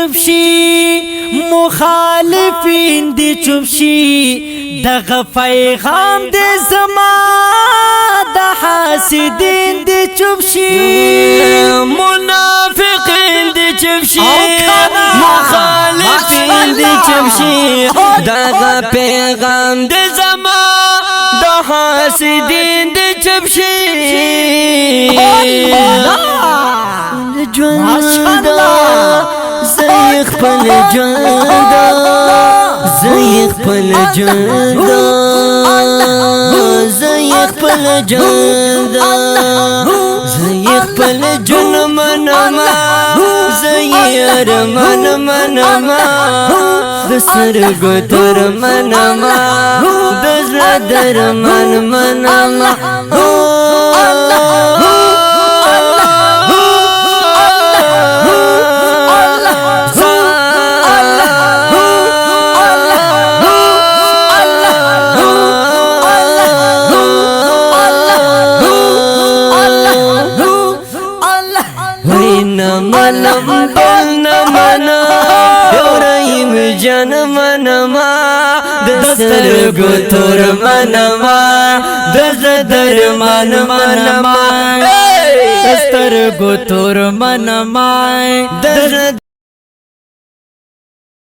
چپ شي مخالفین دی چپ شي دغه پیغام دی زما د حاسدین دی چپ شي منافقین دی چپ شي مخالفین دی چپ شي دغه پیغام دی زما د حاسدین دی چپ شي ژوند زه خپل ژوند زه خپل ژوند زه خپل ژوند زه خپل ژوند منما زه ارمان منما د سترګو تر منما د زړه درمان منما منم بل نمنا یوریم جن منما دسترگو تور منما دزدر من منما دسترگو تور منما